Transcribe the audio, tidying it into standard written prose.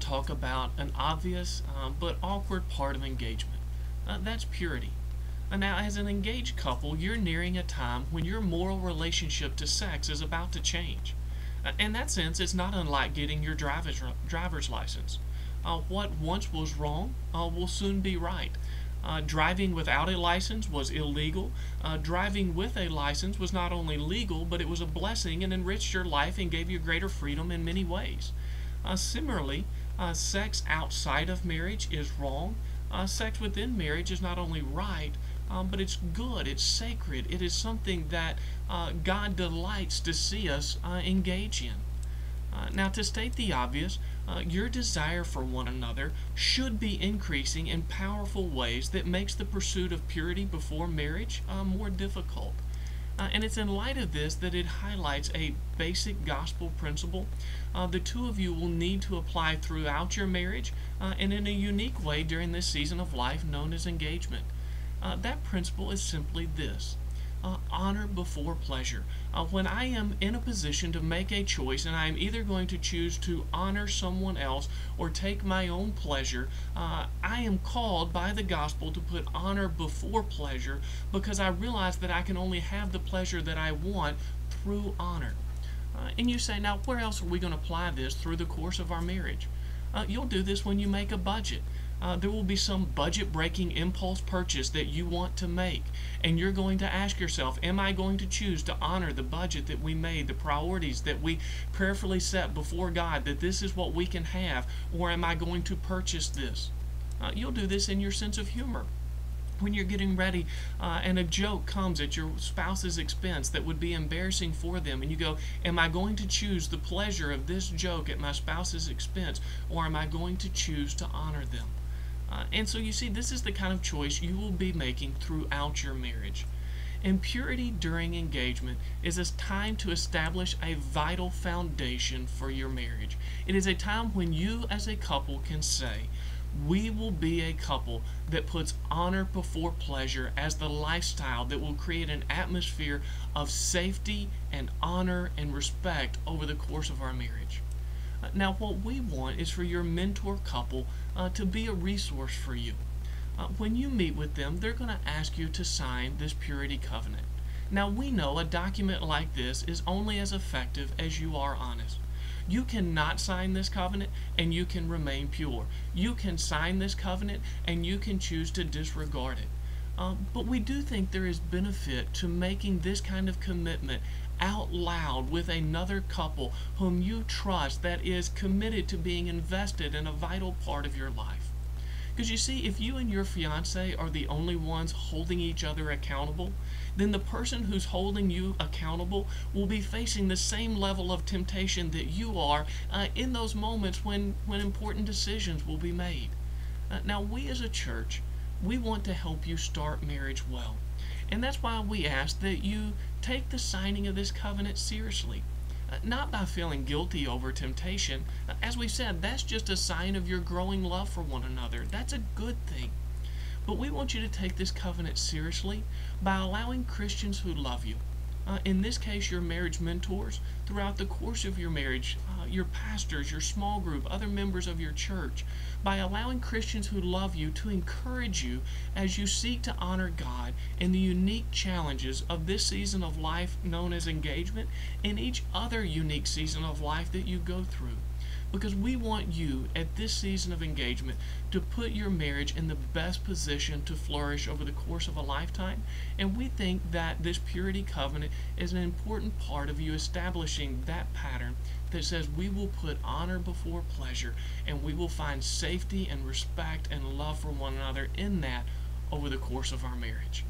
talk about an obvious but awkward part of engagement. That's purity. Now, as an engaged couple, you're nearing a time when your moral relationship to sex is about to change. In that sense, it's not unlike getting your driver's license. What once was wrong will soon be right. Driving without a license was illegal. Driving with a license was not only legal, but it was a blessing and enriched your life and gave you greater freedom in many ways. Similarly, sex outside of marriage is wrong. Sex within marriage is not only right, but it's good, it's sacred, it is something that God delights to see us engage in. Now, to state the obvious, your desire for one another should be increasing in powerful ways that makes the pursuit of purity before marriage more difficult. And it's in light of this that it highlights a basic gospel principle the two of you will need to apply throughout your marriage and in a unique way during this season of life known as engagement. That principle is simply this. Honor before pleasure. When I am in a position to make a choice and I am either going to choose to honor someone else or take my own pleasure, I am called by the gospel to put honor before pleasure because I realize that I can only have the pleasure that I want through honor. And you say, now where else are we going to apply this through the course of our marriage? You'll do this when you make a budget. There will be some budget-breaking impulse purchase that you want to make, and you're going to ask yourself, am I going to choose to honor the budget that we made, the priorities that we prayerfully set before God, that this is what we can have, or am I going to purchase this? You'll do this in your sense of humor. When you're getting ready and a joke comes at your spouse's expense that would be embarrassing for them, and you go, am I going to choose the pleasure of this joke at my spouse's expense, or am I going to choose to honor them? And so you see, this is the kind of choice you will be making throughout your marriage. And purity during engagement is a time to establish a vital foundation for your marriage. It is a time when you as a couple can say, we will be a couple that puts honor before pleasure as the lifestyle that will create an atmosphere of safety and honor and respect over the course of our marriage. Now, what we want is for your mentor couple to be a resource for you. When you meet with them, they're going to ask you to sign this purity covenant. Now, we know a document like this is only as effective as you are honest. You cannot sign this covenant and you can remain pure. You can sign this covenant and you can choose to disregard it. But we do think there is benefit to making this kind of commitment out loud with another couple whom you trust that is committed to being invested in a vital part of your life. Because you see, if you and your fiance are the only ones holding each other accountable, then the person who's holding you accountable will be facing the same level of temptation that you are in those moments when important decisions will be made. Now, we as a church, we want to help you start marriage well. And that's why we ask that you take the signing of this covenant seriously. Not by feeling guilty over temptation. As we said, that's just a sign of your growing love for one another. That's a good thing. But we want you to take this covenant seriously by allowing Christians who love you, in this case your marriage mentors, throughout the course of your marriage, your pastors, your small group, other members of your church, by allowing Christians who love you to encourage you as you seek to honor God in the unique challenges of this season of life known as engagement and each other unique season of life that you go through. Because we want you at this season of engagement to put your marriage in the best position to flourish over the course of a lifetime, and we think that this purity covenant is an important part of you establishing that pattern that says we will put honor before pleasure and we will find safety and respect and love for one another in that over the course of our marriage.